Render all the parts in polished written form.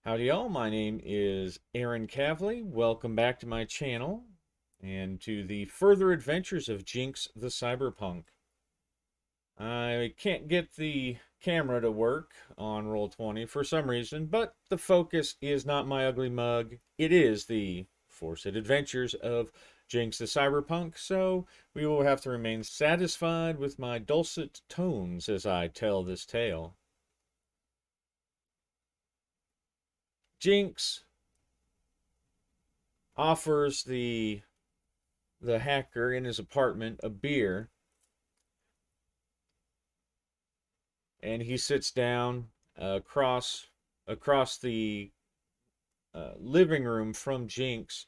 Howdy y'all, my name is Aaron Cavley. Welcome back to my channel and to the further adventures of Jinx the Cyberpunk. I can't get the camera to work on Roll20 for some reason, but the focus is not my ugly mug. It is the forced adventures of Jinx the Cyberpunk, so we will have to remain satisfied with my dulcet tones as I tell this tale. Jinx offers the hacker in his apartment a beer, and he sits down across the living room from Jinx,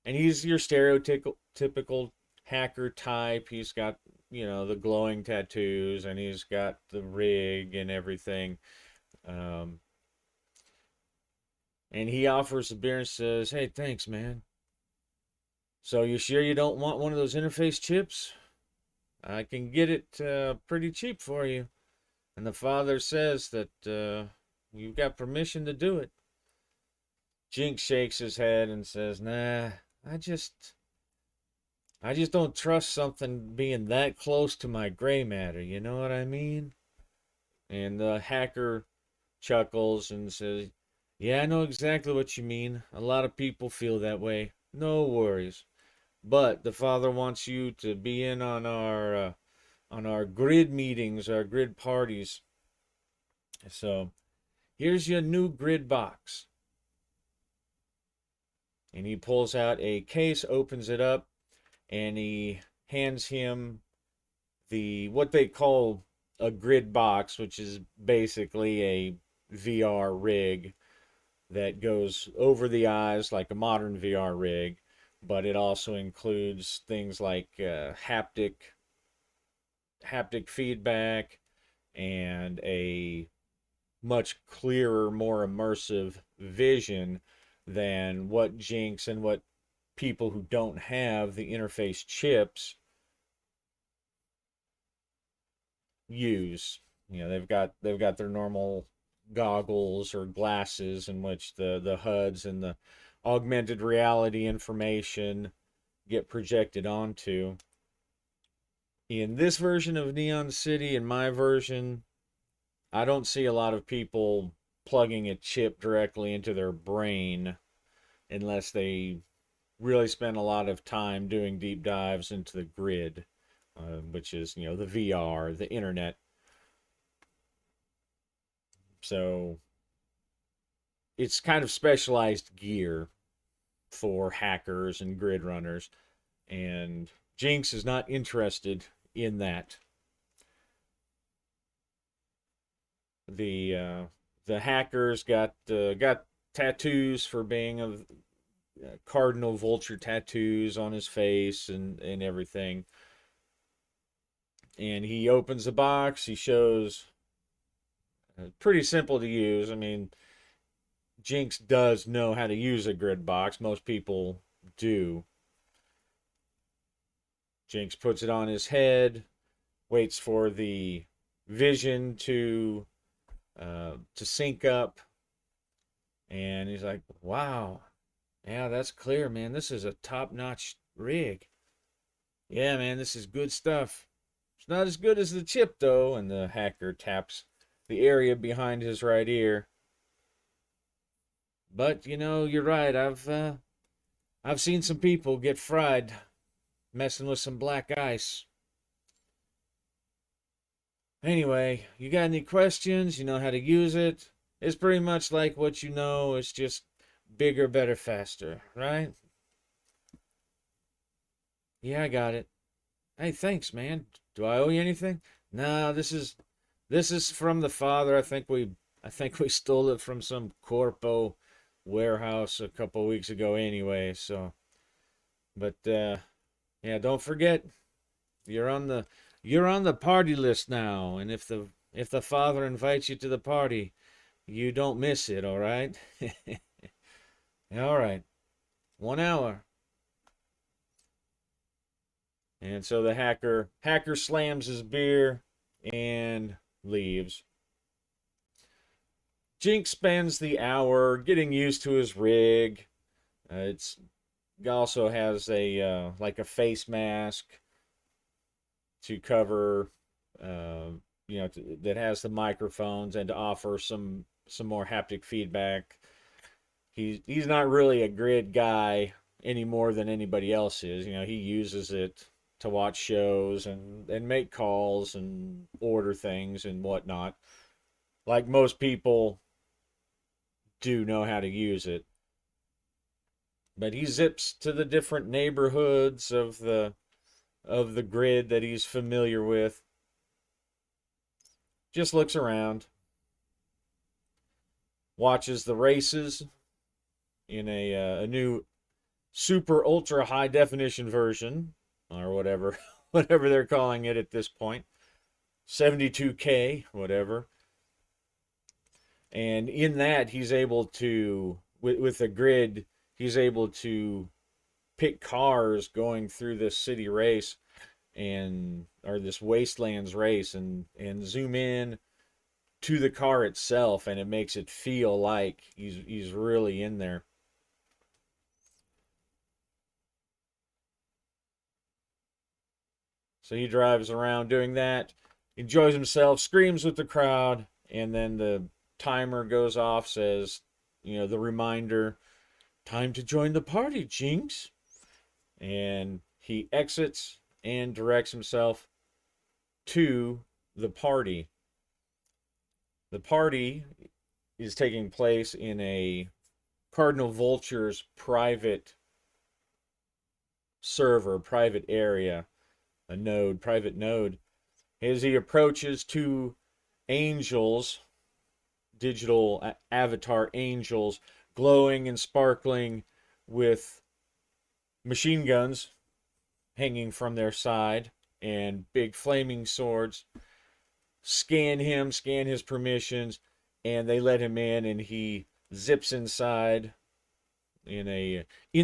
and he's your stereotypical hacker type. He's got the glowing tattoos, and he's got the rig and everything. Um, and he offers the beer and says, "Hey, thanks, man. So you sure you don't want one of those interface chips? I can get it pretty cheap for you." And the father says that you've got permission to do it. Jinx shakes his head and says, "Nah, I just I just don't trust something being that close to my gray matter, you know what I mean?" And the hacker chuckles and says, "Yeah, I know exactly what you mean. A lot of people feel that way. No worries. But the father wants you to be in on our grid meetings, our grid parties. So here's your new grid box." And he pulls out a case, opens it up, and he hands him the what they call a grid box, which is basically a VR rig that goes over the eyes like a modern VR rig, but it also includes things like haptic feedback and a much clearer, more immersive vision than what Jinx and what people who don't have the interface chips use. They've got their normal goggles or glasses in which the HUDs and the augmented reality information get projected onto. In this version of Neon City, in my version, I don't see a lot of people plugging a chip directly into their brain unless they really spend a lot of time doing deep dives into the grid, which is, the VR, the internet. So it's kind of specialized gear for hackers and grid runners, and Jinx is not interested in that. The hackers got tattoos for being of cardinal vulture tattoos on his face and everything. And he opens the box. He shows pretty simple to use. I mean, Jinx does know how to use a grid box. Most people do. Jinx puts it on his head, waits for the vision to sync up, and he's like, "Wow, yeah, that's clear, man. This is a top-notch rig. Yeah, man, this is good stuff. It's not as good as the chip, though." And the hacker taps the area behind his right ear. "But you're right. I've seen some people get fried messing with some black ice. Anyway, you got any questions? You know how to use it? It's pretty much like what you know. It's just bigger, better, faster, right?" "Yeah, I got it." "Hey, thanks, man. Do I owe you anything?" "No, this is from the father. I think we stole it from some corpo warehouse a couple weeks ago anyway. So, but yeah, don't forget you're on the you're on the party list now, and if the father invites you to the party, you don't miss it, all right?" "All right. 1 hour." And so the hacker slams his beer and leaves. Jinx spends the hour getting used to his rig. It's also has a like a face mask to cover, uh, that has the microphones and to offer some more haptic feedback. He's not really a grid guy any more than anybody else is. He uses it to watch shows and make calls and order things and whatnot. Like most people do know how to use it. But he zips to the different neighborhoods of the grid that he's familiar with. Just looks around, watches the races in a new super ultra high definition version or whatever whatever they're calling it at this point. 72K, whatever. And in that he's able to with the grid, he's able to pick cars going through this city race and or this wastelands race and zoom in to the car itself, and it makes it feel like he's really in there. So he drives around doing that, enjoys himself, screams with the crowd, and then the timer goes off, says, the reminder, time to join the party, Jinx. And he exits and directs himself to the party. The party is taking place in a Cardinal Vulture's private server, private area, private node. As he approaches, two angels, digital avatar angels, glowing and sparkling with machine guns hanging from their side and big flaming swords, scan his permissions, and they let him in, and he zips inside in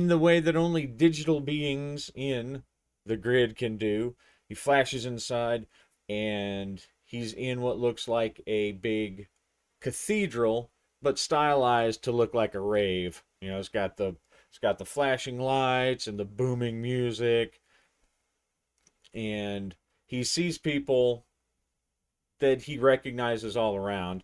the way that only digital beings in the grid can do. He flashes inside, and he's in what looks like a big cathedral, but stylized to look like a rave. It's got the flashing lights and the booming music, and he sees people that he recognizes all around.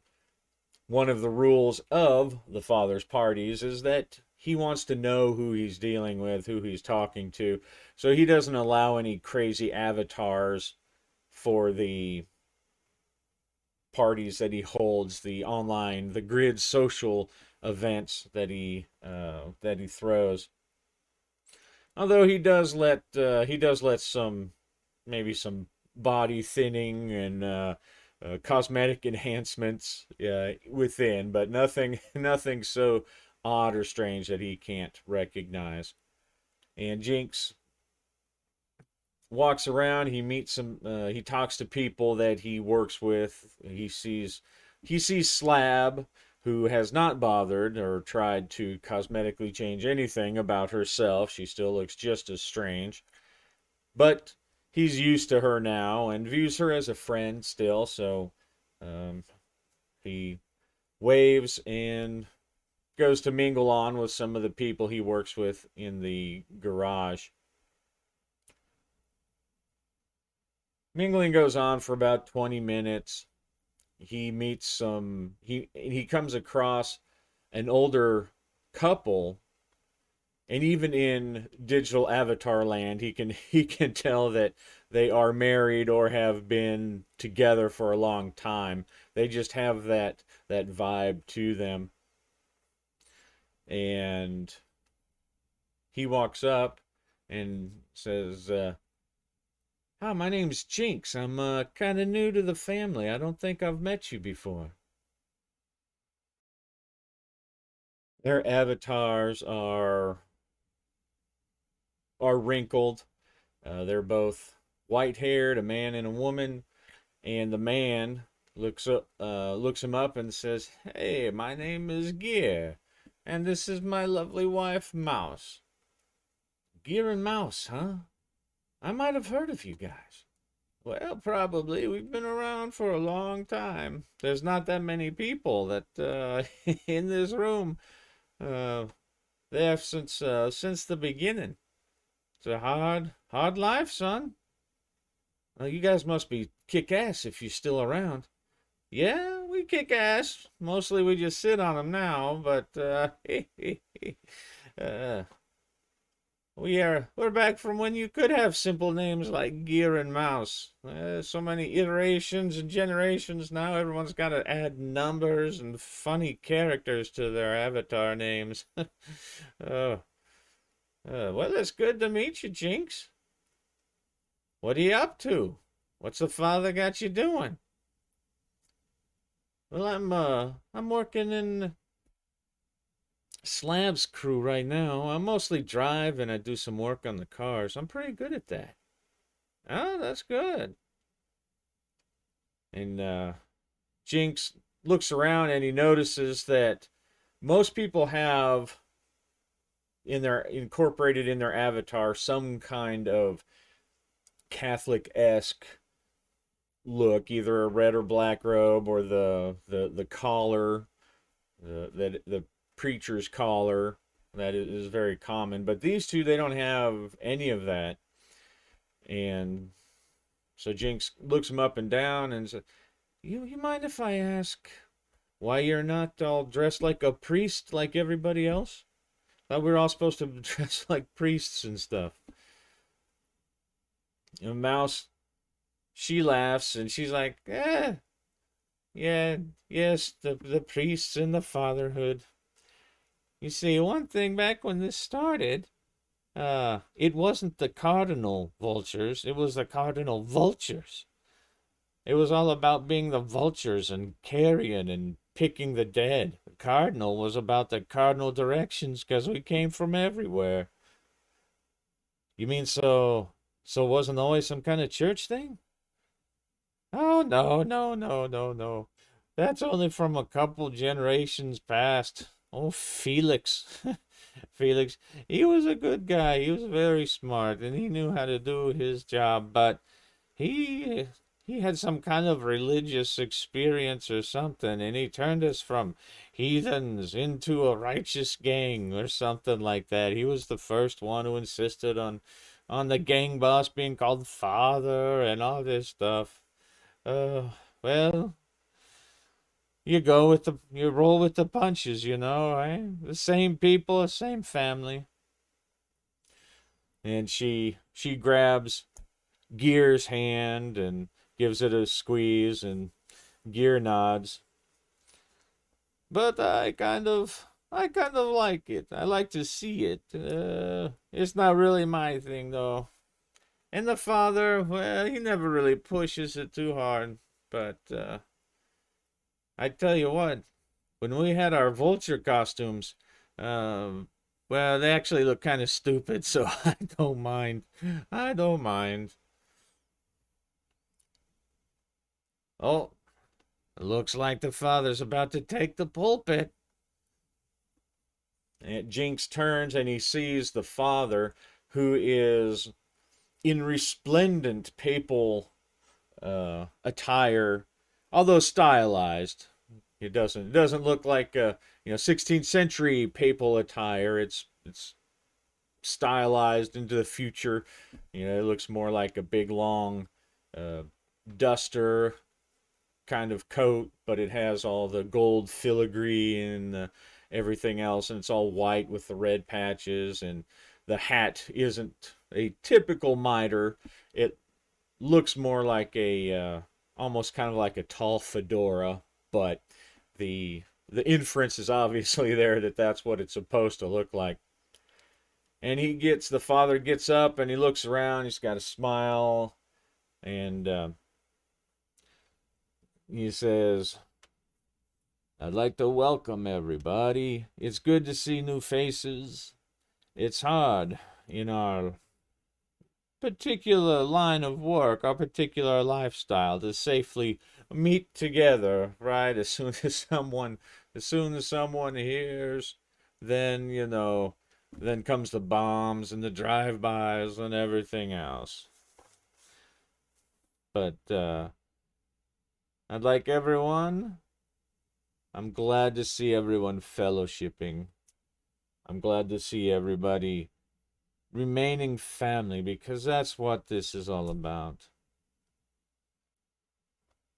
One of the rules of the father's parties is that he wants to know who he's dealing with, who he's talking to. So he doesn't allow any crazy avatars for the parties that he holds, the online, the grid social events that he throws. Although he does let some maybe some body thinning and cosmetic enhancements within, but nothing so odd or strange that he can't recognize. And Jinx walks around. He meets some. He talks to people that he works with. He sees Slab, who has not bothered or tried to cosmetically change anything about herself. She still looks just as strange, but he's used to her now and views her as a friend still. So um, he waves and goes to mingle on with some of the people he works with in the garage. Mingling goes on for about 20 minutes. He meets he comes across an older couple, and even in digital avatar land, he can tell that they are married or have been together for a long time. They just have that vibe to them. And he walks up and says, "Hi, my name's Jinx. I'm kind of new to the family. I don't think I've met you before." Their avatars are wrinkled. They're both white-haired, a man and a woman, and the man looks him up and says, "Hey, my name is Gear, and this is my lovely wife, Mouse." Gear and Mouse, huh? I might have heard of you guys. Well, probably. We've been around for a long time. There's not that many people that in this room. Uh, there since the beginning. It's a hard life, son. You guys must be kick ass if you're still around. Yeah, we kick ass. Mostly we just sit on them now, but uh, we're back from when you could have simple names like Gear and Mouse. So many iterations and generations now. Everyone's got to add numbers and funny characters to their avatar names. uh, well, it's good to meet you, Jinx. What are you up to? What's the father got you doing? Well, I'm working in Slab's crew right now. I mostly drive and I do some work on the cars. I'm pretty good at that. Oh, that's good. And Jinx looks around and he notices that most people have in their incorporated in their avatar some kind of Catholic-esque look, either a red or black robe or the collar, the preacher's collar that is very common. But these two, they don't have any of that. And so Jinx looks him up and down and says, you mind if I ask why you're not all dressed like a priest like everybody else? Thought we were all supposed to dress like priests and stuff. And Mouse, she laughs and she's like, yeah, yes, the priests and the fatherhood. You see, one thing back when this started, it wasn't the cardinal vultures, it was the cardinal vultures. It was all about being the vultures and carrion and picking the dead. The cardinal was about the cardinal directions because we came from everywhere. You mean so wasn't always some kind of church thing? Oh no, no, no, no, no. That's only from a couple generations past. Oh, Felix. Felix, he was a good guy. He was very smart and he knew how to do his job, but he he had some kind of religious experience or something, and he turned us from heathens into a righteous gang or something like that. He was the first one who insisted on the gang boss being called father and all this stuff. Uh, well, you roll with the punches, right? The same people, the same family. And she grabs Gear's hand and gives it a squeeze, and Gear nods. But I kind of like it. I like to see it. It's not really my thing though. And the father, well, he never really pushes it too hard. But I tell you what, when we had our vulture costumes, um, well, they actually look kind of stupid, so I don't mind. I don't mind. Oh, it looks like the father's about to take the pulpit. And Jinx turns and he sees the father, who is in resplendent papal attire, although stylized. It doesn't look like 16th century papal attire. It's stylized into the future. It looks more like a big long uh, duster kind of coat, but it has all the gold filigree and everything else, and it's all white with the red patches. And the hat isn't a typical mitre. It looks more like almost kind of like a tall fedora, but the inference is obviously there that that's what it's supposed to look like. And the father gets up and he looks around. He's got a smile, and he says, I'd like to welcome everybody. It's good to see new faces. It's hard in our particular line of work, our particular lifestyle, to safely meet together, right? As soon as someone hears, then, then comes the bombs and the drive-bys and everything else. But I'd like everyone. I'm glad to see everyone fellowshipping. I'm glad to see everybody remaining family because that's what this is all about.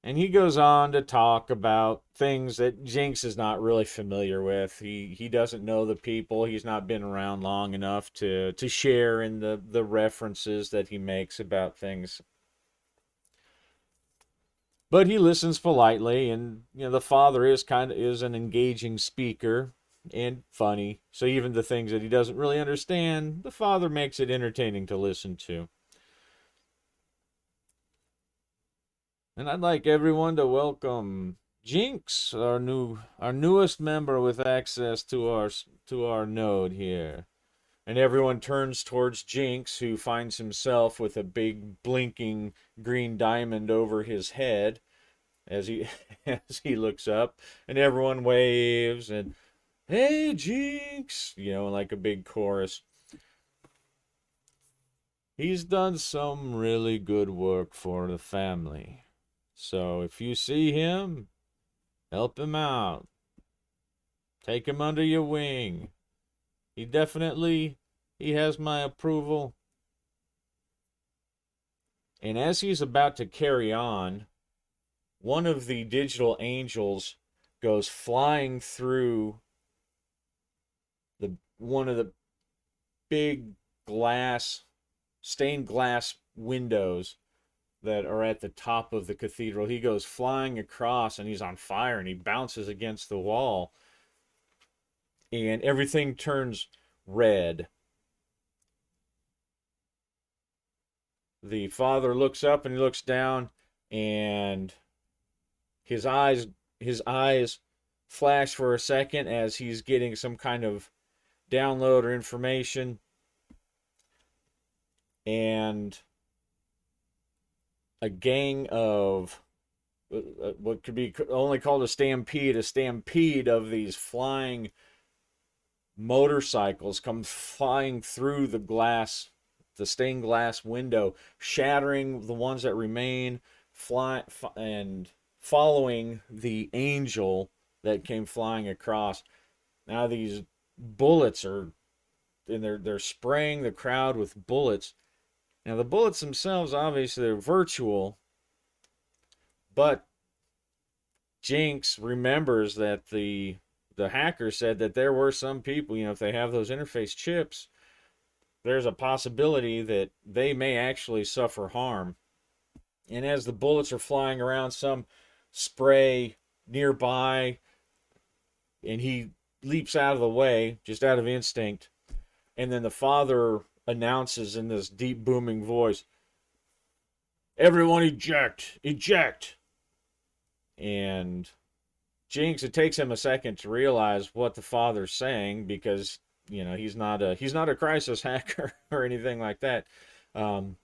And he goes on to talk about things that Jinx is not really familiar with. He doesn't know the people. He's not been around long enough to share in the references that he makes about things. But he listens politely, and the father is an engaging speaker and funny. So even the things that he doesn't really understand, the father makes it entertaining to listen to. And I'd like everyone to welcome Jinx, our newest member with access to our node here. And everyone turns towards Jinx, who finds himself with a big blinking green diamond over his head as he as he looks up, and everyone waves and hey Jinx, like a big chorus. He's done some really good work for the family. So if you see him, help him out. Take him under your wing. He has my approval. And as he's about to carry on, one of the digital angels goes flying through one of the big stained glass windows that are at the top of the cathedral. He goes flying across and he's on fire and he bounces against the wall and everything turns red. The father looks up and he looks down and his eyes flash for a second as he's getting some kind of download or information, and a gang of what could be only called a stampede of these flying motorcycles come flying through the stained glass window, shattering the ones that remain, and following the angel that came flying across. Now these bullets are, and they're spraying the crowd with bullets. Now the bullets themselves, obviously, they're virtual, but Jinx remembers that the hacker said that there were some people, if they have those interface chips, there's a possibility that they may actually suffer harm. And as the bullets are flying around, some spray nearby, and he leaps out of the way just out of instinct. And then the father announces in this deep booming voice, "Everyone eject! Eject!" And Jinx, it takes him a second to realize what the father's saying because he's not a crisis hacker or anything like that. Um,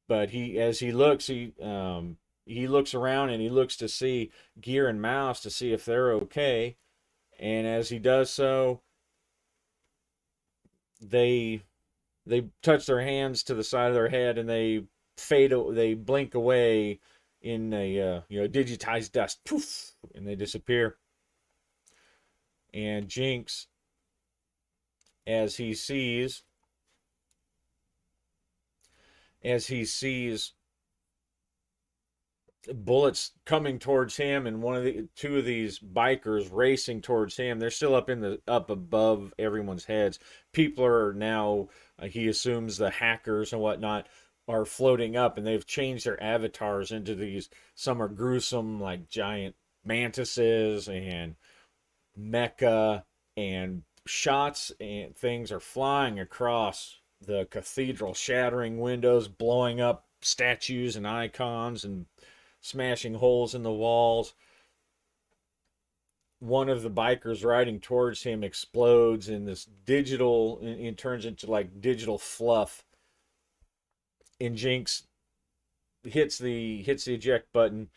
but he looks around and he looks to see Gear and Mouse to see if they're okay. And as he does so, they touch their hands to the side of their head and they blink away in a digitized dust, poof, and they disappear. And Jinx, as he sees bullets coming towards him and two of these bikers racing towards him, they're still up above everyone's heads. People are now, he assumes, the hackers and whatnot are floating up, and they've changed their avatars into these, some are gruesome like giant mantises and mecha, and shots and things are flying across the cathedral, shattering windows, blowing up statues and icons, and smashing holes in the walls. One of the bikers riding towards him explodes in this digital, it turns into like digital fluff. And Jinx hits the eject button,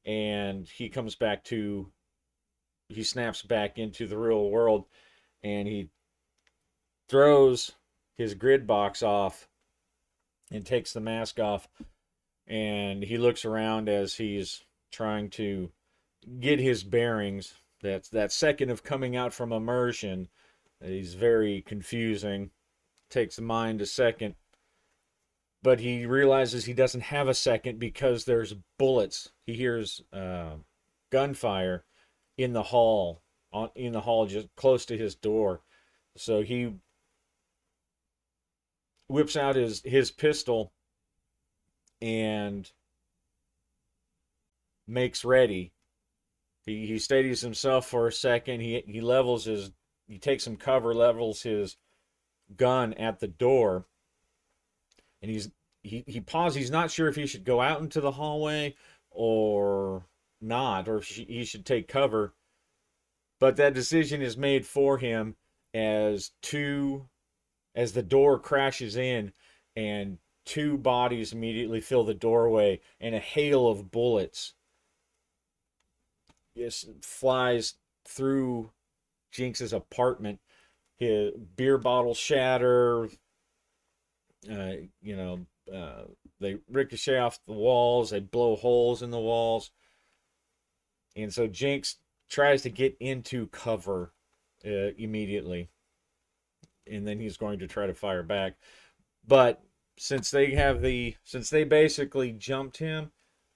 and he snaps back into the real world, and he throws his grid box off and takes the mask off. and he looks around as he's trying to get his bearings. That's that second of coming out from immersion. He's very confusing. Takes the mind a second, but he realizes he doesn't have a second because there's bullets. He hears gunfire in the hall, in the hall just close to his door. So he whips out his pistol and makes ready. He steadies himself for a second. He takes some cover, levels his gun at the door, and he pauses. He's not sure if he should go out into the hallway or not, or if he should take cover. But that decision is made for him as as the door crashes in, and two bodies immediately fill the doorway, and a hail of bullets just flies through Jinx's apartment. His beer bottles shatter. Uh, you know, they ricochet off the walls. They blow holes in the walls, and so Jinx tries to get into cover immediately, and then he's going to try to fire back. But since they basically jumped him,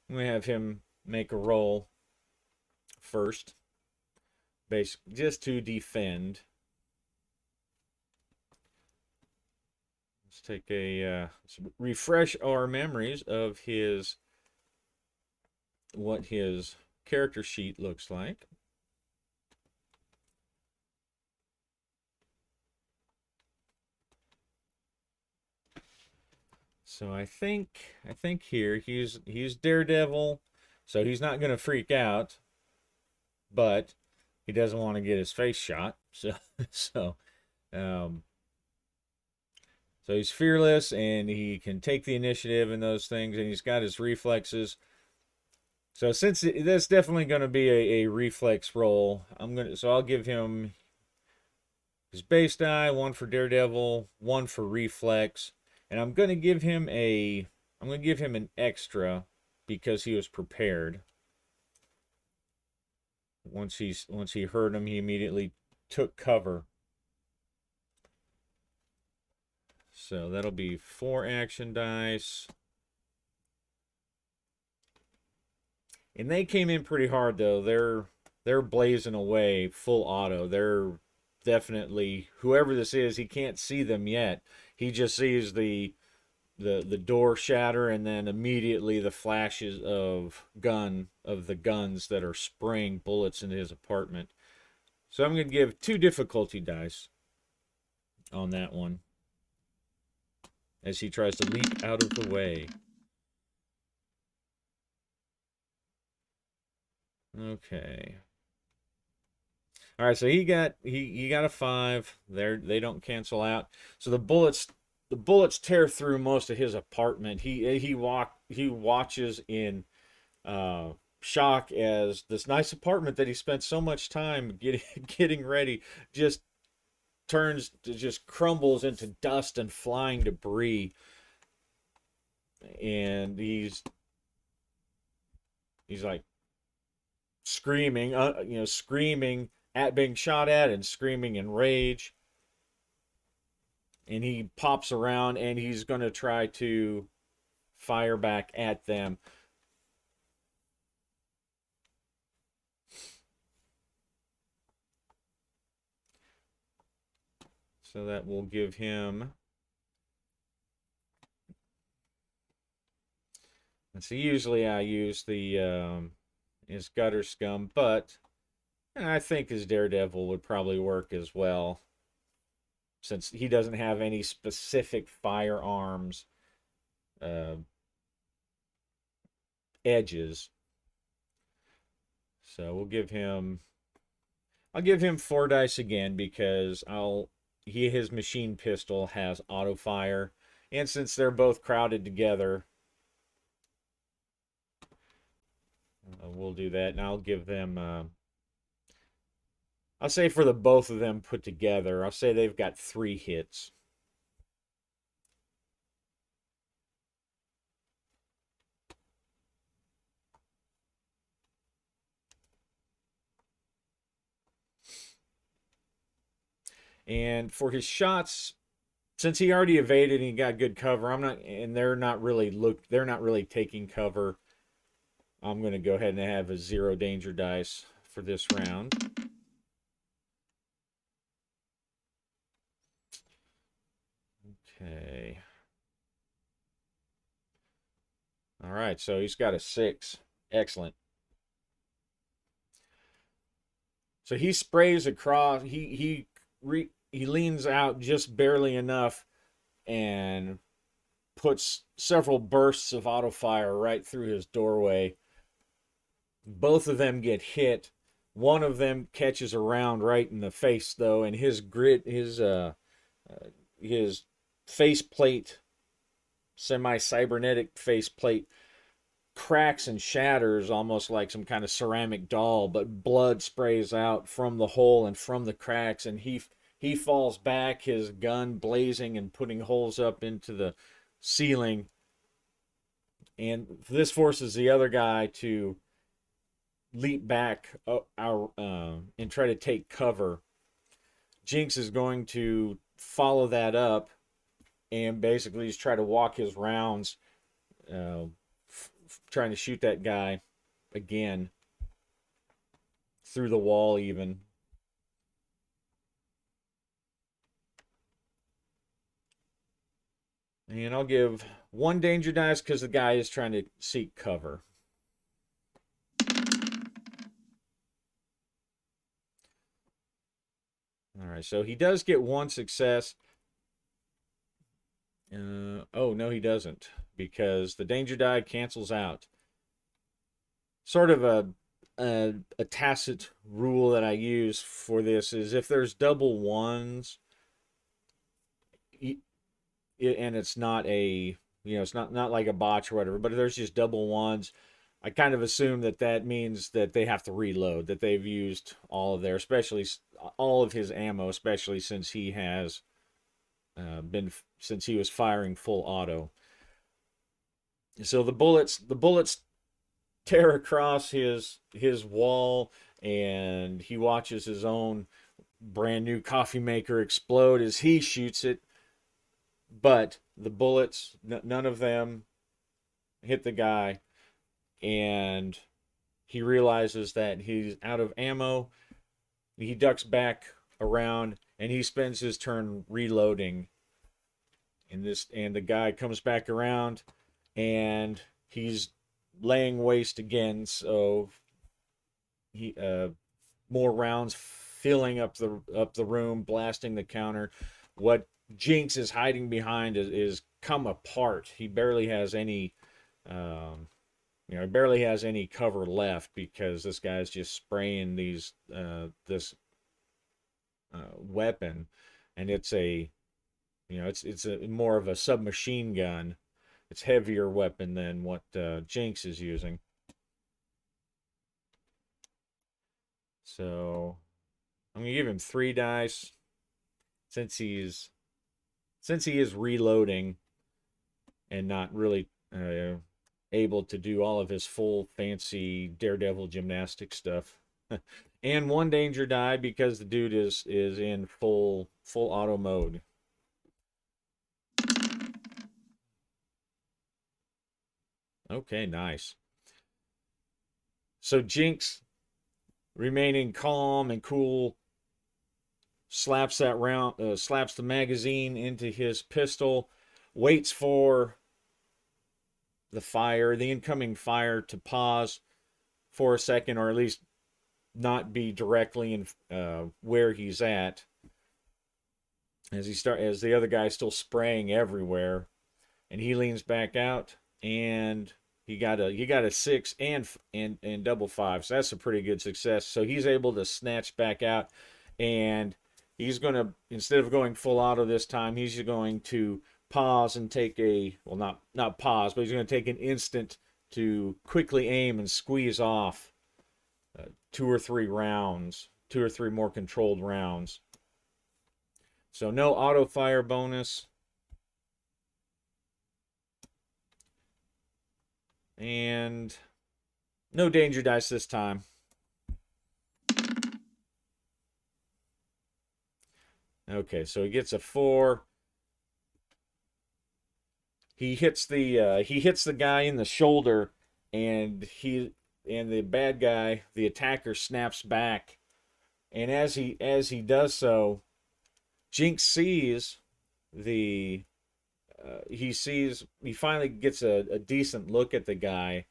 we have him make a roll first, just to defend. Let's take let's refresh our memories of what his character sheet looks like. So I think here he's Daredevil, so he's not going to freak out, but he doesn't want to get his face shot. So um, so he's fearless, and he can take the initiative and those things, and he's got his reflexes. So since that's definitely going to be a reflex roll, I'll give him his base die, one for Daredevil, one for reflex, and I'm going to give him an extra because he was prepared. Once he heard him, he immediately took cover. So that'll be 4 action dice. And they came in pretty hard though. They're blazing away full auto. They're definitely, whoever this is, he can't see them yet. He just sees the door shatter, and then immediately the flashes of the guns that are spraying bullets into his apartment. So I'm going to give 2 difficulty dice on that one as he tries to leap out of the way. Okay. All right, so he got a 5. They don't cancel out. So the bullets tear through most of his apartment. He watches in shock as this nice apartment that he spent so much time getting ready just crumbles into dust and flying debris, and he's like screaming, screaming at being shot at and screaming in rage. And he pops around and he's going to try to fire back at them. So that will give him. And so usually I use his gutter scum, but I think his Daredevil would probably work as well, since he doesn't have any specific firearms uh, edges. So I'll give him 4 dice again because his machine pistol has auto fire, and since they're both crowded together, we'll do that, and I'll give them. I'll say for the both of them put together, I'll say they've got 3 hits. And for his shots, since he already evaded and he got good cover, I'm not, and they're not really taking cover. I'm going to go ahead and have a 0 danger dice for this round. Okay. All right, so he's got a 6. Excellent. So he sprays across. He leans out just barely enough and puts several bursts of auto fire right through his doorway. Both of them get hit. One of them catches a round right in the face though, and his face plate, semi cybernetic face plate, cracks and shatters almost like some kind of ceramic doll, but blood sprays out from the hole and from the cracks, and he falls back, his gun blazing and putting holes up into the ceiling. And this forces the other guy to leap back and try to take cover. Jinx is going to follow that up and basically just try to walk his rounds, uh, trying to shoot that guy again through the wall even. And I'll give 1 danger dice because the guy is trying to seek cover. All right, so he does get 1 success. Oh, no, he doesn't, because the danger die cancels out. Sort of a tacit rule that I use for this is if there's double ones, and it's not it's not like a botch or whatever, but if there's just double ones, I kind of assume that means that they have to reload, that they've used all of their, especially all of his ammo, especially since he has since he was firing full auto. So the bullets tear across his wall, and he watches his own brand new coffee maker explode as he shoots it. But the bullets, none of them hit the guy, and he realizes that he's out of ammo. He ducks back around and he spends his turn reloading. And the guy comes back around and he's laying waste again. So he more rounds filling up the room, blasting the counter. What Jinx is hiding behind is come apart. He barely has any barely has any cover left because this guy's just spraying this weapon, and it's a it's a more of a submachine gun. It's heavier weapon than what Jinx is using. So I'm gonna give him 3 dice since he is reloading and not really able to do all of his full fancy daredevil gymnastic stuff. And 1 danger die because the dude is in full auto mode. Okay, nice. So Jinx, remaining calm and cool, slaps the magazine into his pistol, waits for the incoming fire to pause for a second, or at least not be directly in where he's at. As the other guy's still spraying everywhere, and he leans back out, and he got a 6 and double 5, so that's a pretty good success. So he's able to snatch back out, and he's gonna, instead of going full auto this time, he's going to pause and take not pause, but he's going to take an instant to quickly aim and squeeze off 2 or 3 rounds, 2 or 3 more controlled rounds. So no auto fire bonus. And no danger dice this time. Okay, so he gets a 4. He hits the guy in the shoulder, and the bad guy, the attacker, snaps back. And as he does so, Jinx sees the he finally gets a decent look at the guy.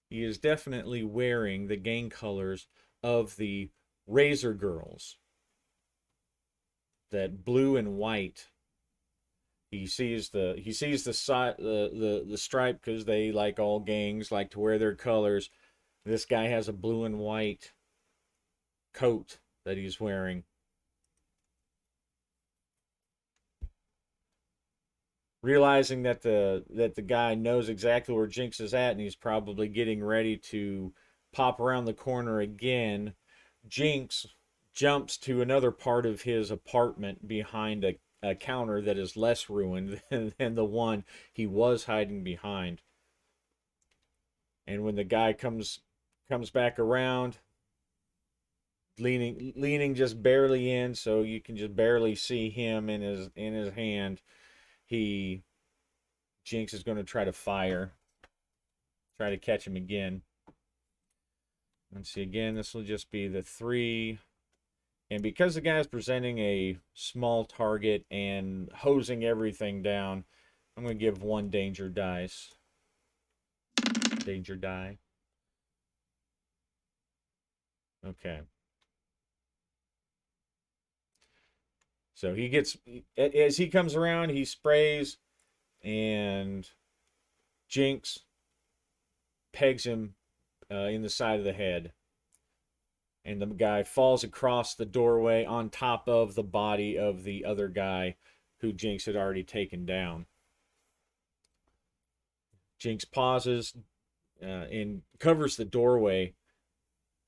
He is definitely wearing the gang colors of the Razor Girls, that blue and white. He sees the stripe, because they, like all gangs, like to wear their colors. This guy has a blue and white coat that he's wearing. Realizing that the guy knows exactly where Jinx is at, and he's probably getting ready to pop around the corner again, Jinx jumps to another part of his apartment behind a counter that is less ruined than the one he was hiding behind. And when the guy comes back around, leaning just barely in, so you can just barely see him in his hand, he Jinx is going to try to catch him again. Let's see, again, this will just be the 3. And because the guy's presenting a small target and hosing everything down, I'm going to give 1 danger dice. Danger die. Okay. So as he comes around, he sprays, and Jinx pegs him in the side of the head. And the guy falls across the doorway on top of the body of the other guy who Jinx had already taken down. Jinx pauses and covers the doorway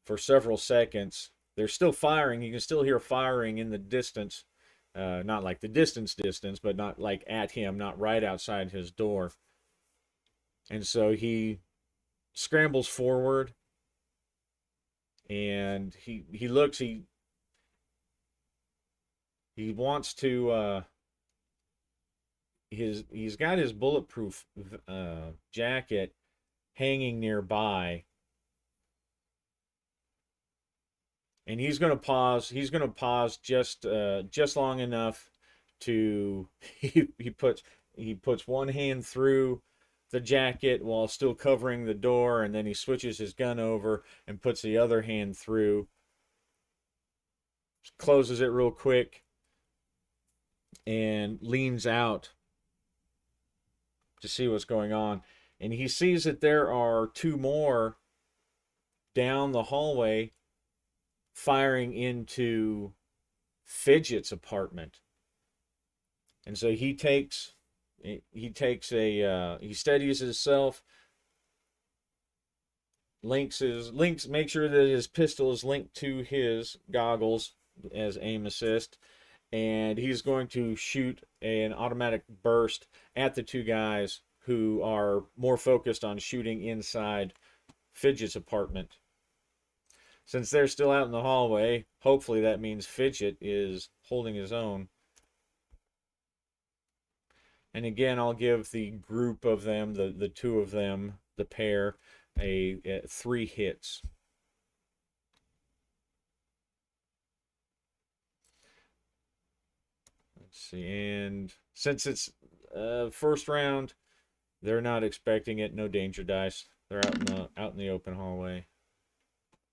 for several seconds. They're still firing. You can still hear firing in the distance. Not like the distance, but not like at him, not right outside his door. And so he scrambles forward, and he looks. He wants to. He's got his bulletproof jacket hanging nearby, and he's going to pause. He's going to pause just long enough to he puts one hand through the jacket while still covering the door, and then he switches his gun over and puts the other hand through, closes it real quick, and leans out to see what's going on. And he sees that there are 2 more down the hallway firing into Fidget's apartment. And so he steadies himself, makes sure that his pistol is linked to his goggles as aim assist, and he's going to shoot an automatic burst at the 2 guys who are more focused on shooting inside Fidget's apartment. Since they're still out in the hallway, hopefully that means Fidget is holding his own. And again, I'll give the group of them, the 2 of them, the pair, a 3 hits. Let's see, and since it's first round, they're not expecting it. No danger dice. They're out in the open hallway.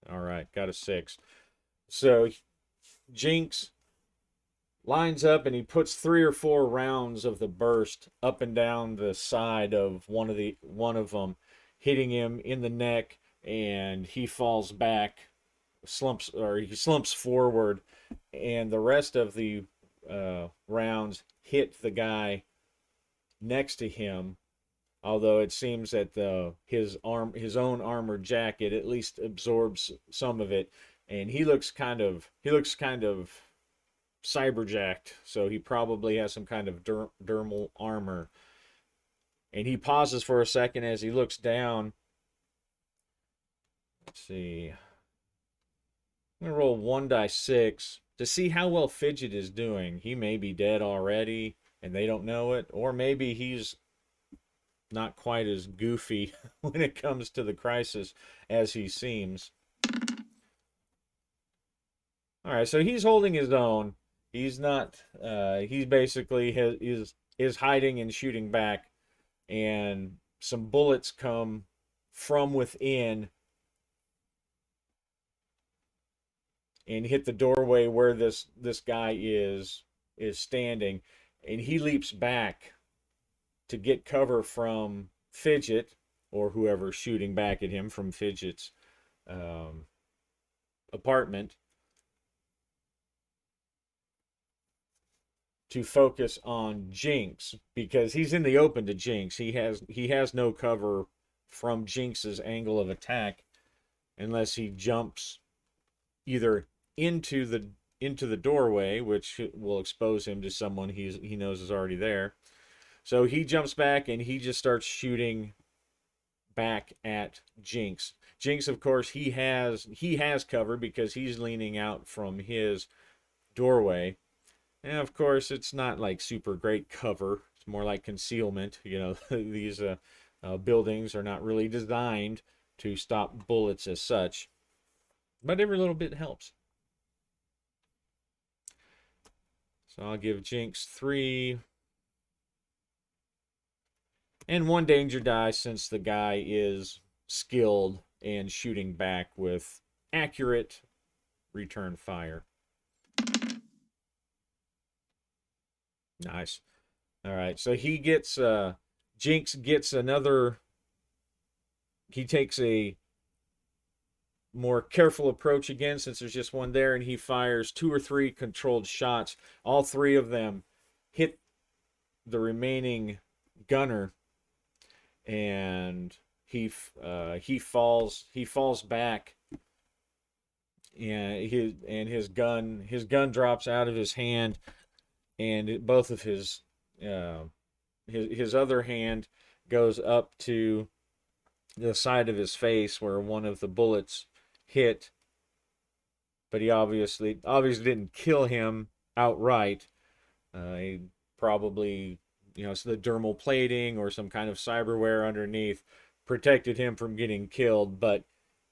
All right, got a 6. So Jinx lines up, and he puts 3 or 4 rounds of the burst up and down the side of one of them, hitting him in the neck, and he falls back, he slumps forward, and the rest of the rounds hit the guy next to him. Although it seems that his own armored jacket at least absorbs some of it, and he looks kind of cyberjacked, so he probably has some kind of dermal armor. And he pauses for a second as he looks down. Let's see. I'm gonna roll 1 die 6. to see how well Fidget is doing. He may be dead already and they don't know it, or maybe he's not quite as goofy when it comes to the crisis as he seems. All right, so he's holding his own. He's not. He's basically is hiding and shooting back, and some bullets come from within and hit the doorway where this guy is standing, and he leaps back to get cover from Fidget or whoever's shooting back at him from Fidget's um, apartment to focus on Jinx because he's in the open to Jinx. He has no cover from Jinx's angle of attack unless he jumps either into the doorway, which will expose him to someone he knows is already there. So he jumps back and he just starts shooting back at Jinx. Jinx, of course, he has cover because he's leaning out from his doorway. And of course, it's not like super great cover. It's more like concealment. You know, these buildings are not really designed to stop bullets as such. But every little bit helps. So I'll give Jinx 3. And 1 danger die since the guy is skilled and shooting back with accurate return fire. Nice. All right, so he gets Jinx gets another. He takes a more careful approach again since there's just one there, and he fires 2 or 3 controlled shots. All 3 of them hit the remaining gunner, and he falls back, and his gun drops out of his hand, and both of his other hand goes up to the side of his face where one of the bullets hit, but he obviously didn't kill him outright. He probably, so the dermal plating or some kind of cyberware underneath protected him from getting killed, but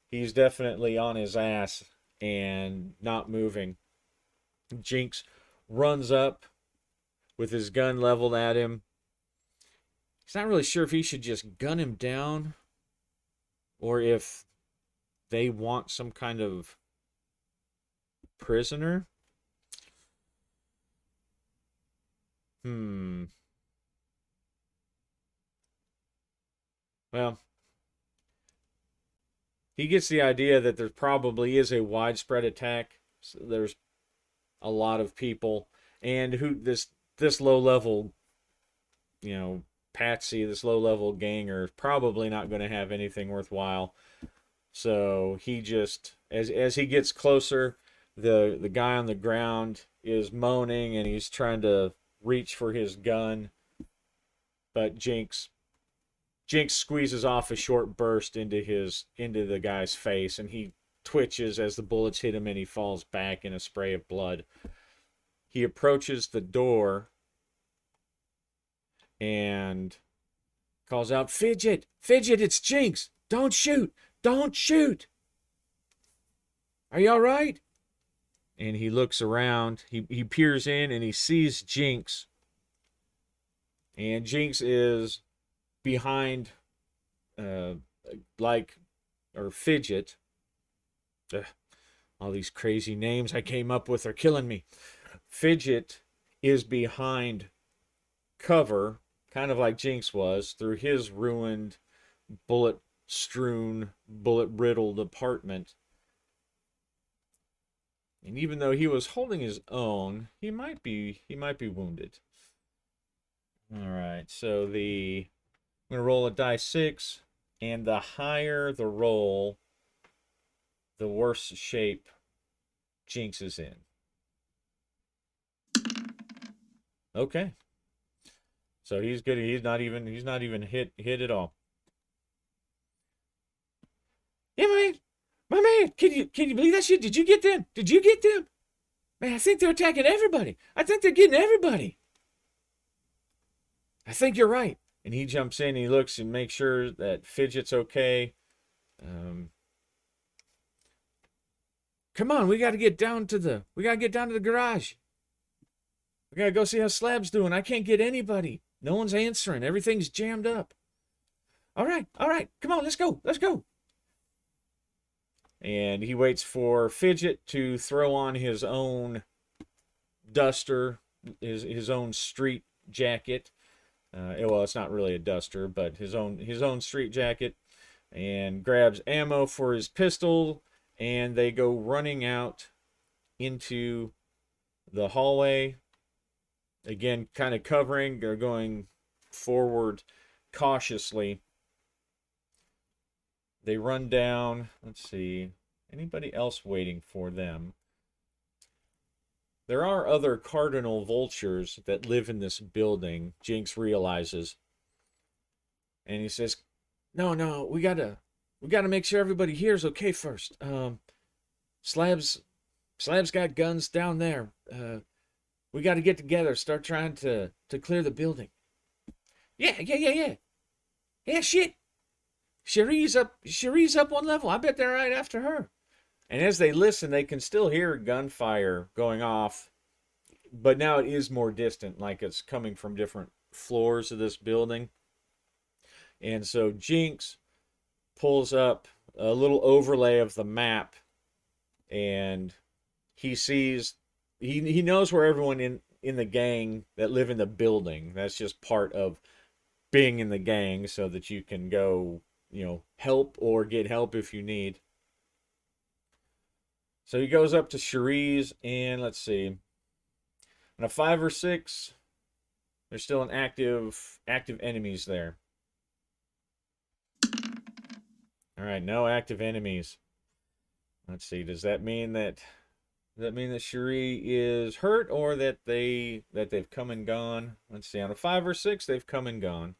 he's definitely on his ass and not moving. Jinx runs up with his gun leveled at him. He's not really sure if he should just gun him down or if they want some kind of prisoner. Well, he gets the idea that there probably is a widespread attack. So there's a lot of people, and who this low level, patsy, this low level ganger is probably not going to have anything worthwhile. So he just, as he gets closer, the guy on the ground is moaning and he's trying to reach for his gun, but Jinx squeezes off a short burst into the guy's face, and he twitches as the bullets hit him and he falls back in a spray of blood. He approaches the door and calls out, "Fidget! Fidget, it's Jinx! Don't shoot! Don't shoot! Are you all right?" And he looks around. He peers in and he sees Jinx. And Jinx is behind, or Fidget. Ugh, all these crazy names I came up with are killing me. Fidget is behind cover, kind of like Jinx was, through his ruined, bullet-strewn, bullet-riddled apartment. And even though he was holding his own, he might be wounded. All right, so I'm gonna roll a die 6, and the higher the roll, the worse shape Jinx is in. Okay, so he's good. He's not even hit at all. Yeah, my man, can you believe that shit? Did you get them? Did you get them? Man, I think they're attacking everybody. I think they're getting everybody. I think you're right. And he jumps in, he looks and makes sure that Fidget's okay. Um, Come on, we gotta get down to the garage. We gotta go see how Slab's doing. I can't get anybody. No one's answering. Everything's jammed up. All right, come on, let's go. And he waits for Fidget to throw on his own duster, his own street jacket. Well, it's not really a duster, but his own street jacket, and grabs ammo for his pistol, and they go running out into the hallway. Again, kind of covering. They're going forward cautiously. They run down. Let's see. Anybody else waiting for them? There are other cardinal vultures that live in this building, Jinx realizes. And he says, No, we gotta make sure everybody here is okay first. Slab's got guns down there. We gotta get together, start trying to clear the building. Yeah. Yeah, shit. Cherie's up one level. I bet they're right after her. And as they listen, they can still hear gunfire going off, but now it is more distant, like it's coming from different floors of this building. And so Jinx pulls up a little overlay of the map, and he sees, he knows where everyone in the gang that live in the building. That's just part of being in the gang, so that you can go, help or get help if you need. So he goes up to Cherie's, and let's see. On a 5 or 6, there's still an active enemies there. All right, no active enemies. Let's see. Does that mean that Cherie is hurt, or that they've come and gone? Let's see. On a 5 or 6, they've come and gone,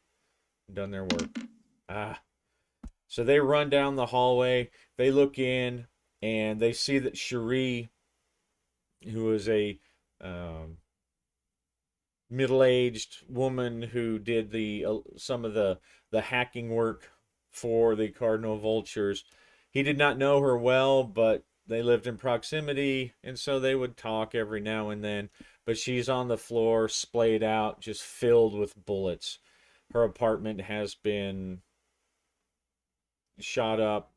done their work. So they run down the hallway. They look in, and they see that Cherie, who is a middle-aged woman who did some of the hacking work for the Cardinal Vultures, he did not know her well, but they lived in proximity, and so they would talk every now and then. But she's on the floor, splayed out, just filled with bullets. Her apartment has been shot up,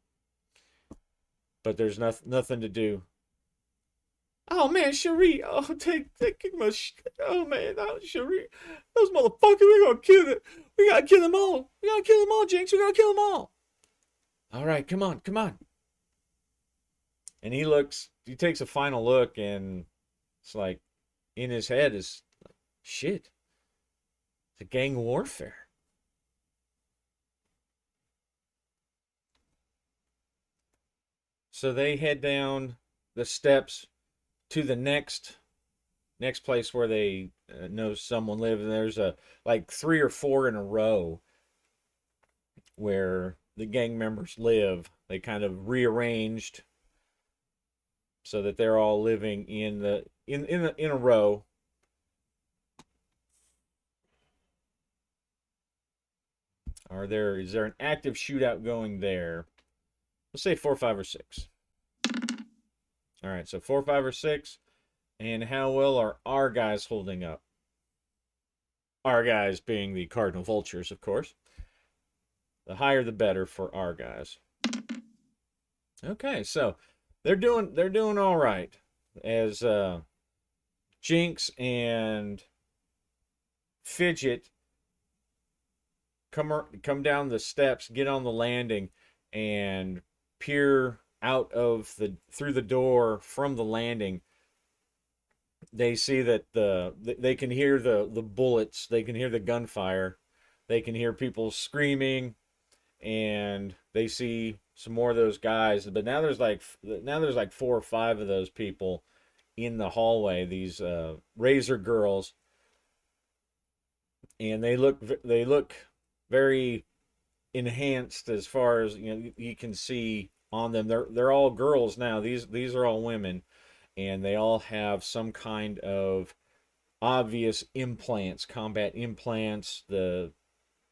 but there's nothing to do. Oh man, Cherie! Oh, take my oh man, oh, Cherie! Those motherfuckers! We gonna kill them! We gotta kill them all! We gotta kill them all, Jinx! We gotta kill them all! All right, come on! And he takes a final look, and it's like, in his head is like, shit. It's a gang warfare. So they head down the steps to the next place where they know someone lives, and there's like 3 or 4 in a row where the gang members live. They kind of rearranged so that they're all living in a row. Is there an active shootout going there? Let's say 4, 5, or 6. All right, so 4, 5, or 6. And how well are our guys holding up? Our guys being the Cardinal Vultures, of course. The higher the better for our guys. Okay, so they're doing all right. As Jinx and Fidget come down the steps, get on the landing, and peer out through the door from the landing. They see that they can hear the bullets, they can hear the gunfire, they can hear people screaming, and they see some more of those guys. But now there's like 4 or 5 of those people in the hallway. These Razor girls, and they look very enhanced as far as you can see on them. They're all girls now. These are all women, and they all have some kind of obvious implants, combat implants. They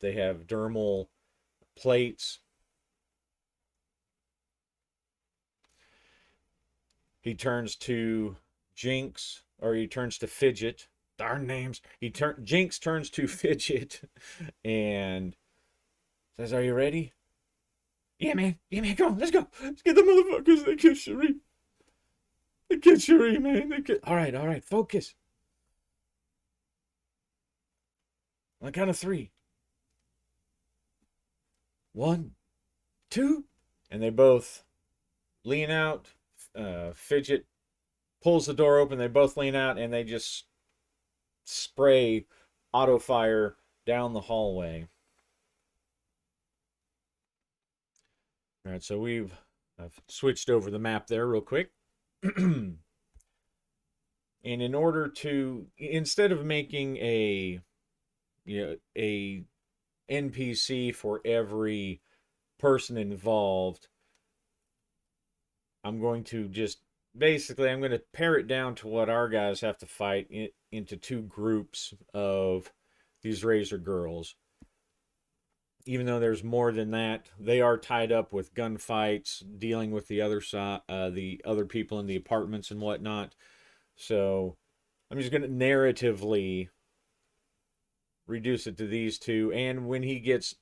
have dermal plates. He turns to Jinx, or he turns to Fidget. Darn names. Jinx turns to Fidget and says, "Are you ready?" Yeah, man. Yeah, man. Come on, let's go. Let's get the motherfuckers. They killed Cherie. They killed Cherie, man. All right, all right. Focus. On the count of three. 1, 2, and they both lean out. Fidget pulls the door open. They both lean out, and they just spray auto fire down the hallway. All right, so I've switched over the map there real quick. And in order to, instead of making a NPC for every person involved, I'm going to pare it down to what our guys have to fight into two groups of these Razor Girls. Even though there's more than that, they are tied up with gunfights, dealing with the other people in the apartments and whatnot. So I'm just going to narratively reduce it to these two. And when he gets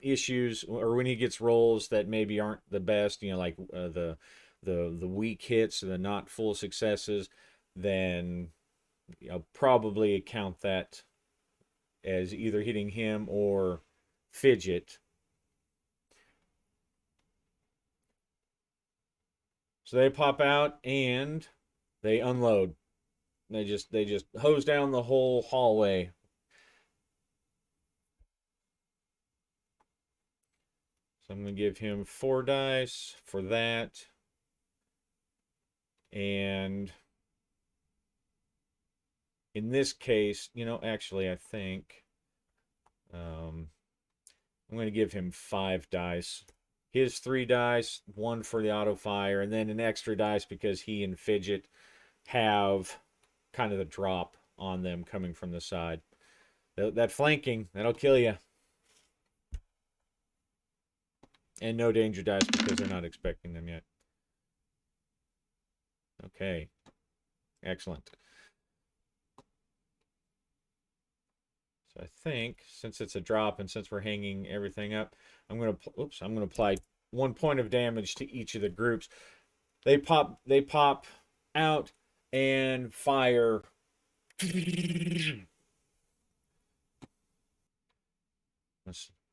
issues, or when he gets roles that maybe aren't the best, like the weak hits, the not full successes, then I'll probably count that as either hitting him or Fidget. So they pop out and they unload. They just hose down the whole hallway. So I'm going to give him 4 dice for that. And in this case, actually, I think I'm going to give him 5 dice. His 3 dice, 1 for the auto fire, and then an extra dice because he and Fidget have kind of the drop on them coming from the side. That flanking, that'll kill you. And no danger dice because they're not expecting them yet. Okay. Excellent. So I think since it's a drop and since we're hanging everything up, I'm going to apply 1 point of damage to each of the groups. They pop out and fire.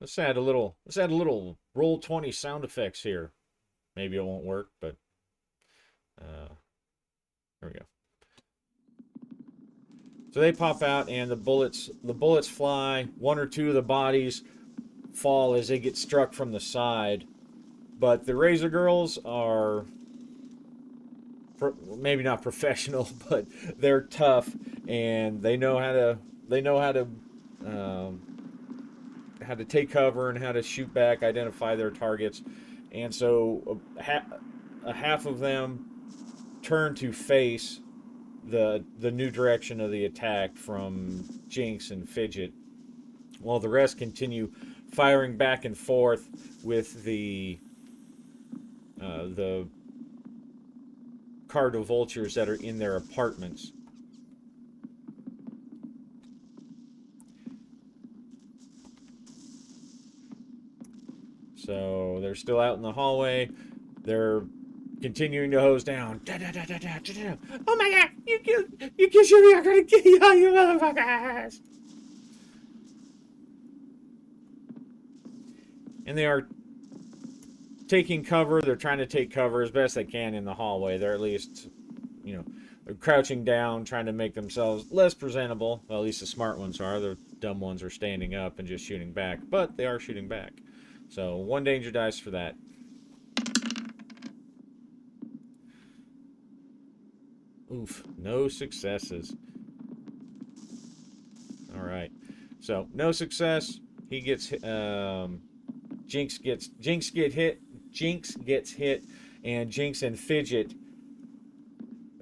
Let's add a little roll 20 sound effects here. Maybe it won't work, but there we go. So they pop out and the bullets fly. 1 or 2 of the bodies fall as they get struck from the side. But the Razor Girls are maybe not professional, but they're tough and they know how to take cover and how to shoot back, identify their targets. And so half of them turn to face the new direction of the attack from Jinx and Fidget, while the rest continue firing back and forth with the Cardo Vultures that are in their apartments. So they're still out in the hallway. They're continuing to hose down. Oh my god! You killed Shuri! I'm gonna kill you, all you motherfuckers! And they are taking cover. They're trying to take cover as best they can in the hallway. They're at least, they're crouching down, trying to make themselves less presentable. Well, at least the smart ones are. The dumb ones are standing up and just shooting back. But they are shooting back. So 1 danger dice for that. Oof, no successes. All right. So no success. He gets Jinx gets hit, and Jinx and Fidget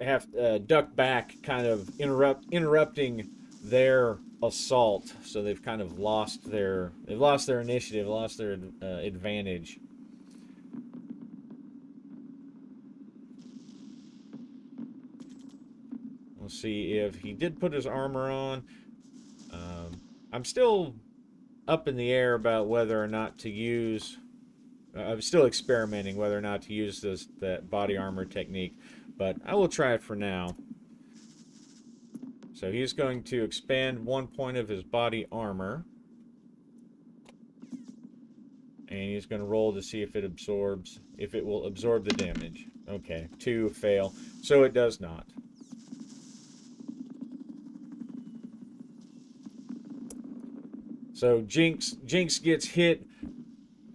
have duck back, kind of interrupting their assault. So they've kind of lost their initiative, lost their advantage. We'll see if he did put his armor on. I'm still up in the air about whether or not to use. I'm still experimenting whether or not to use that body armor technique, but I will try it for now. So he's going to expand 1 point of his body armor, and he's going to roll to see if it will absorb the damage. Okay, 2 fail, so it does not. So Jinx gets hit.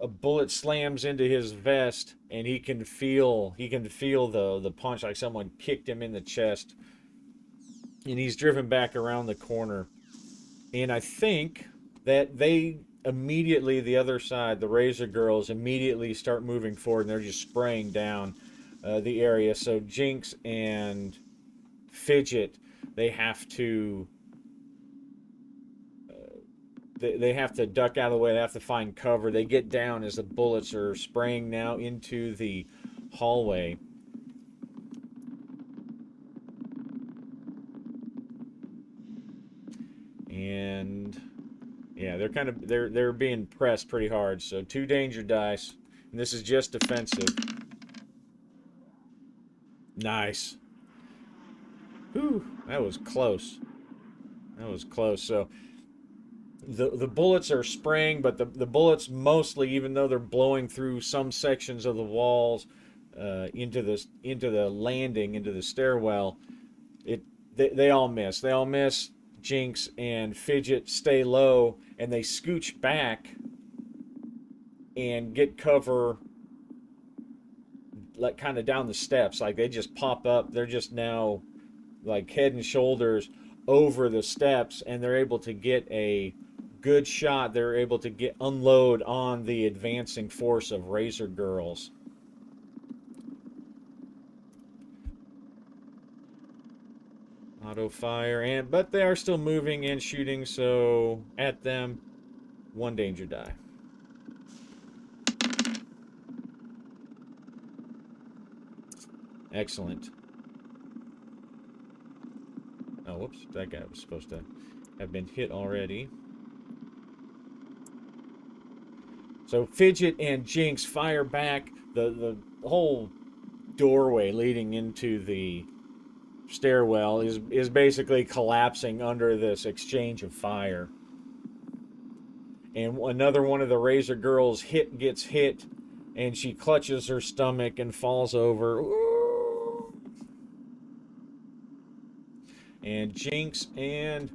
A bullet slams into his vest, and he can feel the punch, like someone kicked him in the chest. And he's driven back around the corner. And I think that they immediately, the other side, the Razor Girls, immediately start moving forward, and they're just spraying down the area. So Jinx and Fidget, they have to duck out of the way. They have to find cover. They get down as the bullets are spraying now into the hallway. And yeah, they're being pressed pretty hard. So 2 danger dice, and this is just defensive. Nice. Whew, that was close. That was close. So the bullets are spraying, but the bullets mostly, even though they're blowing through some sections of the walls into the landing, into the stairwell, they all miss. They all miss. Jinx and Fidget stay low, and they scooch back and get cover, like kind of down the steps. Like they just pop up. They're just now like head and shoulders over the steps, and they're able to get a good shot. They're able to unload on the advancing force of Razor Girls. Auto fire, but they are still moving and shooting, so at them, 1 danger die. Excellent. Oh, whoops, that guy was supposed to have been hit already. So Fidget and Jinx fire back. The whole doorway leading into the stairwell is basically collapsing under this exchange of fire. And another one of the Razor Girls gets hit, and she clutches her stomach and falls over. Ooh. And Jinx and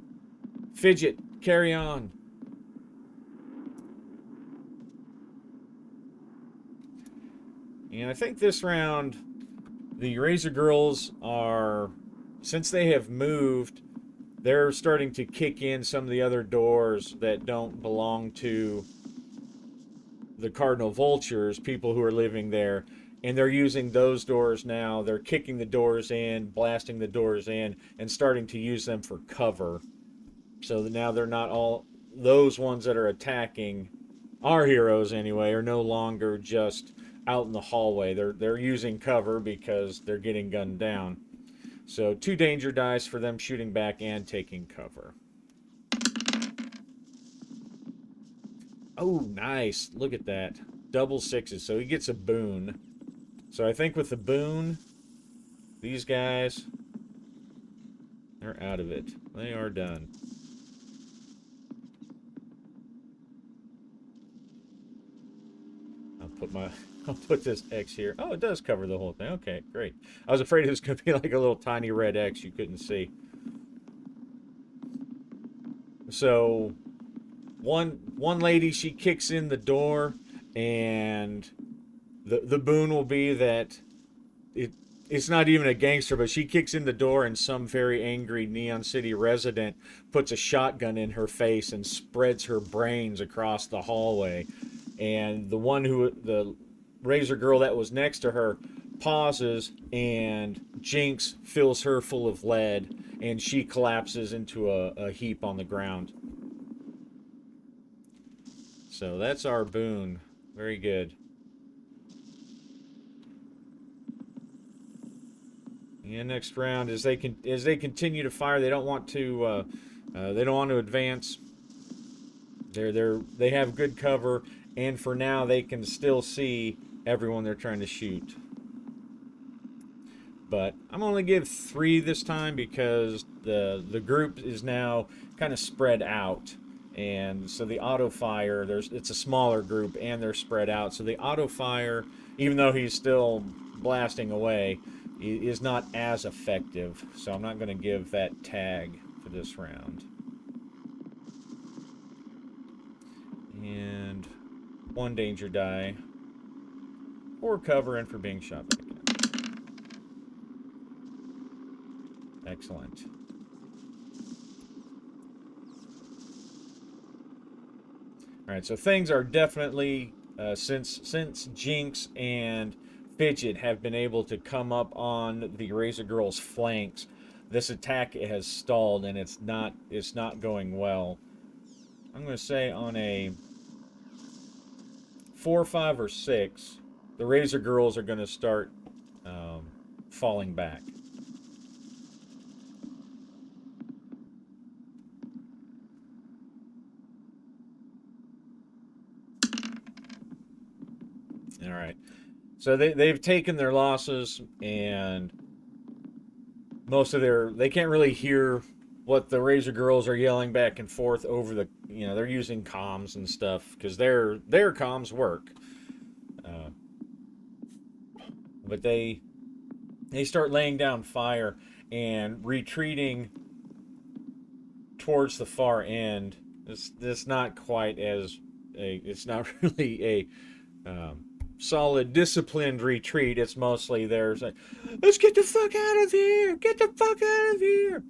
Fidget carry on. And I think this round, the Razor Girls are, since they have moved, they're starting to kick in some of the other doors that don't belong to the Cardinal Vultures, people who are living there. And they're using those doors now. They're kicking the doors in, blasting the doors in, and starting to use them for cover. So now they're not all, those ones that are attacking our heroes anyway, are no longer just out in the hallway. They're using cover because they're getting gunned down. So 2 danger dice for them shooting back and taking cover. Oh, nice. Look at that. Double 6s. So he gets a boon. So I think with the boon, these guys, they're out of it. They are done. I'll put this X here. Oh, it does cover the whole thing. Okay, great. I was afraid it was going to be like a little tiny red X you couldn't see. So one lady, she kicks in the door, and the boon will be that it's not even a gangster, but she kicks in the door, and some very angry Neon City resident puts a shotgun in her face and spreads her brains across the hallway. And the Razor Girl that was next to her pauses, and Jinx fills her full of lead, and she collapses into a heap on the ground. So that's our boon. Very good. And next round, as they continue to fire, they don't want to advance. They have good cover, and for now they can still see everyone they're trying to shoot. But I'm only give 3 this time because the group is now kind of spread out, and so the auto fire it's a smaller group and they're spread out. So the auto fire, even though he's still blasting away, is not as effective. So I'm not going to give that tag for this round. And 1 danger die for cover and for being shot back in. Excellent. All right, so things are definitely since Jinx and Fidget have been able to come up on the Razor Girl's flanks, this attack has stalled and it's not going well. I'm going to say on a 4, 5, or 6, the Razor Girls are going to start falling back. All right. So they've taken their losses, and they can't really hear what the Razor Girls are yelling back and forth over they're using comms and stuff because their comms work. Uh, but they start laying down fire and retreating towards the far end. It's not quite as it's not really a solid, disciplined retreat. It's mostly there's like, let's get the fuck out of here! Get the fuck out of here!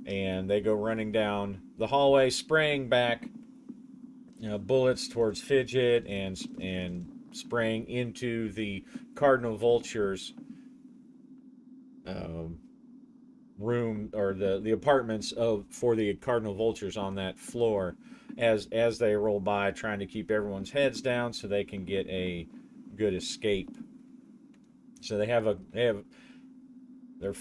And they go running down the hallway, spraying back bullets towards Fidget and spraying into the Cardinal Vultures um, room or the apartments for the Cardinal Vultures on that floor as they roll by, trying to keep everyone's heads down so they can get a good escape. So they have their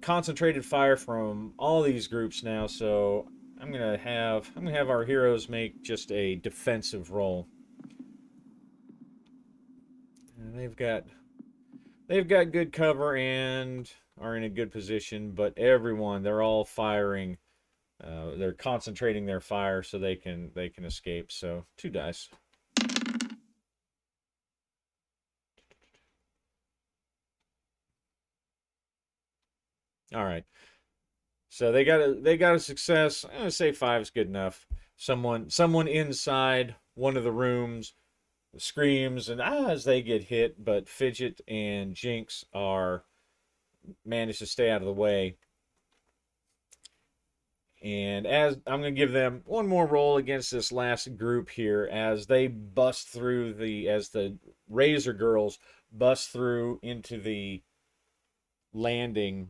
concentrated fire from all these groups now. So I'm gonna have our heroes make just a defensive roll. And they've got good cover and are in a good position, but they're all firing. They're concentrating their fire so they can escape. So 2 dice. All right. So they got a success. I'm gonna say 5 is good enough. Someone inside one of the rooms screams and as they get hit, but Fidget and Jinx are managed to stay out of the way. And as I'm going to give them one more roll against this last group here as they bust through as the Razor Girls bust through into the landing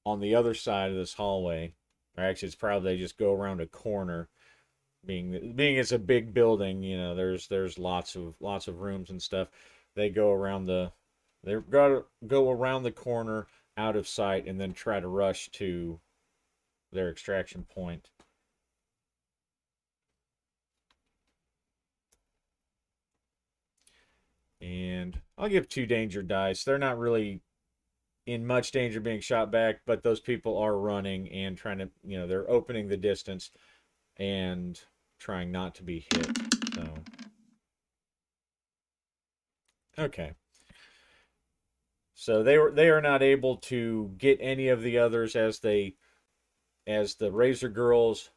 on the other side of this hallway. Or actually, it's probably they just go around a corner. Being it's a big building, there's lots of rooms and stuff. They they've got to go around the corner out of sight and then try to rush to their extraction point. And I'll give 2 danger dice. They're not really in much danger being shot back, but those people are running and trying to, they're opening the distance and trying not to be hit. So, okay. So they are not able to get any of the others as the Razor Girls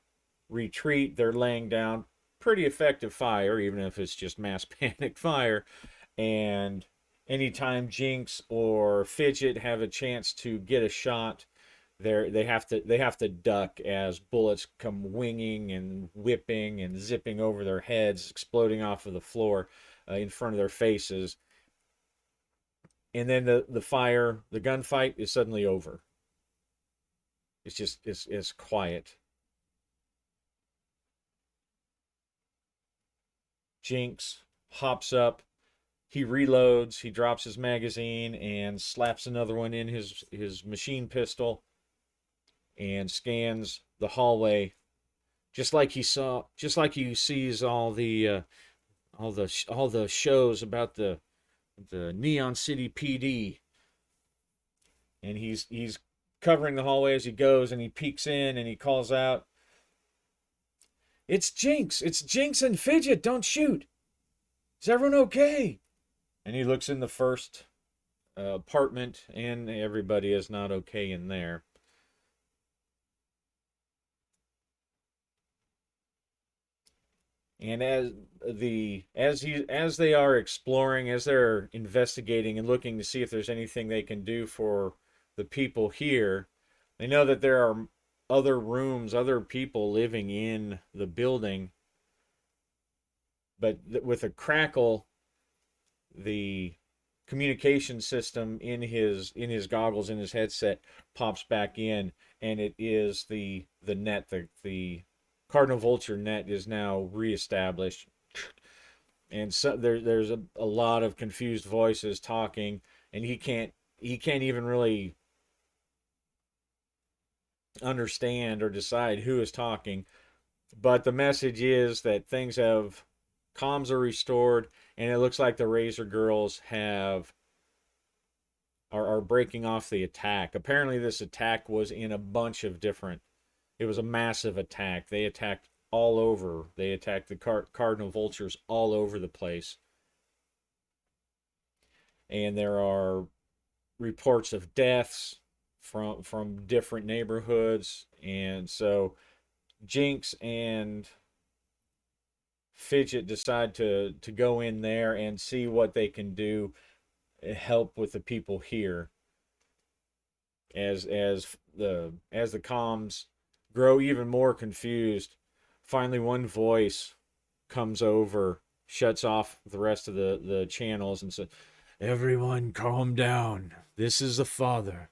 retreat. They're laying down pretty effective fire, even if it's just mass panic fire. And anytime Jinx or Fidget have a chance to get a shot, they have to duck as bullets come winging and whipping and zipping over their heads, exploding off of the floor in front of their faces. and then the gunfight is suddenly over. It's just it's quiet. Jinx hops up, he reloads, he drops his magazine and slaps another one in his machine pistol and scans the hallway just like he sees all the shows about the Neon City PD, and he's covering the hallway as he goes, and he peeks in and he calls out, "It's Jinx! It's Jinx and Fidget! Don't shoot! Is everyone okay?" And he looks in the first apartment, and everybody is not okay in there. And as they are exploring, as they're investigating and looking to see if there's anything they can do for the people here, they know that there are other rooms, other people living in the building. But with a crackle, the communication system in his goggles, in his headset, pops back in, and it is the net, the Cardinal Vulture net is now reestablished. And so there's a lot of confused voices talking, and he can't even really understand or decide who is talking. But the message is that things have comms are restored, and it looks like the Razor Girls are breaking off the attack. Apparently, this attack was in a bunch of different. It was a massive attack. They attacked all over. They attacked the Cardinal Vultures all over the place, and there are reports of deaths from different neighborhoods, and so Jinx and Fidget decide to go in there and see what they can do, help with the people here as the comms grow even more confused. Finally, one voice comes over, shuts off the rest of the channels, and says, "Everyone, calm down. This is the father.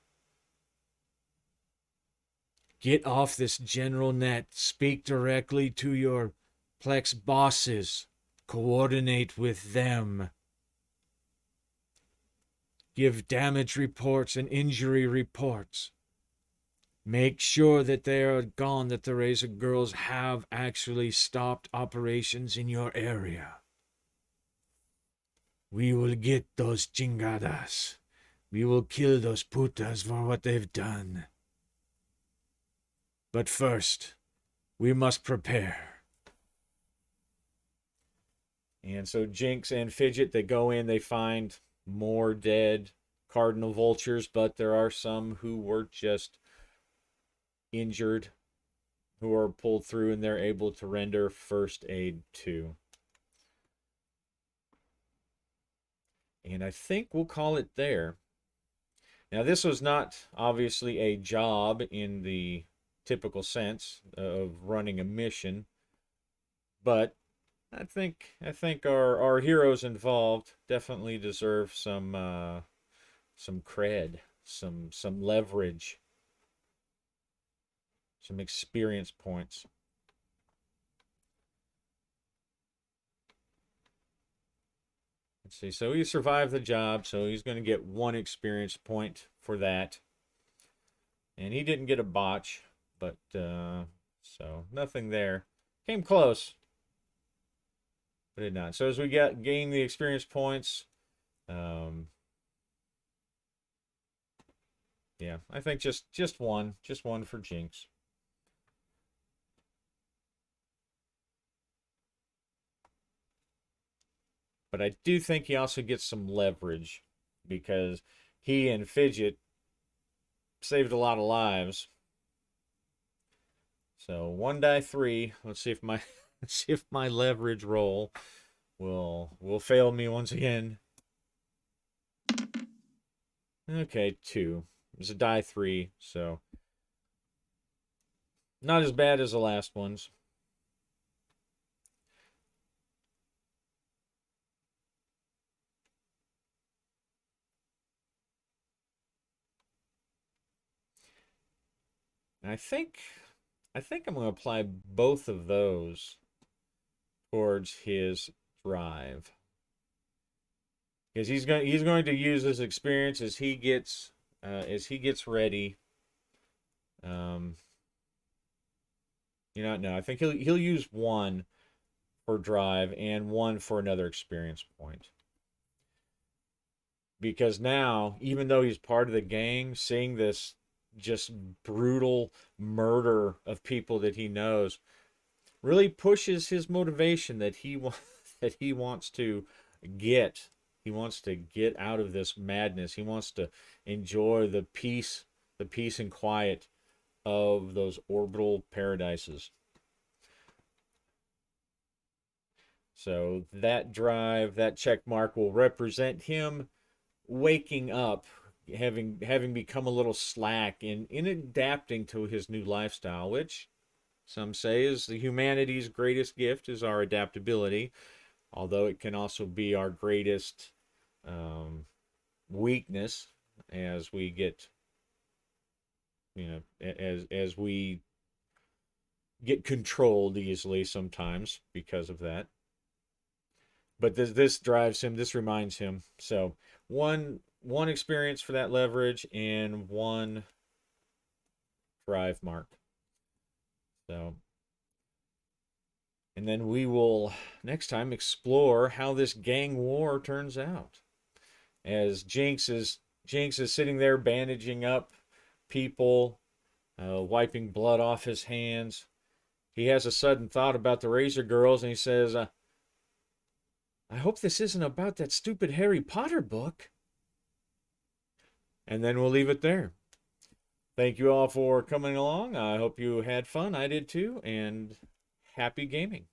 Get off this general net. Speak directly to your Plex bosses. Coordinate with them. Give damage reports and injury reports. Make sure that they are gone, that the Razor Girls have actually stopped operations in your area. We will get those chingadas. We will kill those putas for what they've done. But first, we must prepare." And so Jinx and Fidget, they go in, they find more dead Cardinal Vultures, but there are some who were just injured, who are pulled through, and they're able to render first aid to. And I think we'll call it there. Now, this was not obviously a job in the typical sense of running a mission, but I think our heroes involved definitely deserve some cred, some leverage, some experience points. Let's see. So he survived the job, so he's going to get 1 experience point for that. And he didn't get a botch, but so nothing there. Came close, but did not. So as we gain the experience points, yeah, I think just one for Jinx. But I do think he also gets some leverage because he and Fidget saved a lot of lives. So 1 die 3. Let's see if my let's see if my leverage roll will fail me once again. Okay, 2. It was a die 3, so not as bad as the last ones. I think I'm going to apply both of those towards his drive. Because he's going to use his experience as he gets ready. Um, no, I think he'll use one for drive and one for another experience point. Because now, even though he's part of the gang, seeing this just brutal murder of people that he knows really pushes his motivation that that he wants to get. He wants to get out of this madness. He wants to enjoy the peace and quiet of those orbital paradises. So that drive, that check mark will represent him waking up, having become a little slack in adapting to his new lifestyle, which some say is the humanity's greatest gift is our adaptability, although it can also be our greatest um, weakness as we get, as we get controlled easily sometimes because of that. But this drives him. This reminds him. So one experience for that leverage and one drive mark. So, and then we will next time explore how this gang war turns out. As Jinx is sitting there bandaging up people, wiping blood off his hands. He has a sudden thought about the Razor Girls, and he says, "I hope this isn't about that stupid Harry Potter book." And then we'll leave it there. Thank you all for coming along. I hope you had fun. I did too, and happy gaming.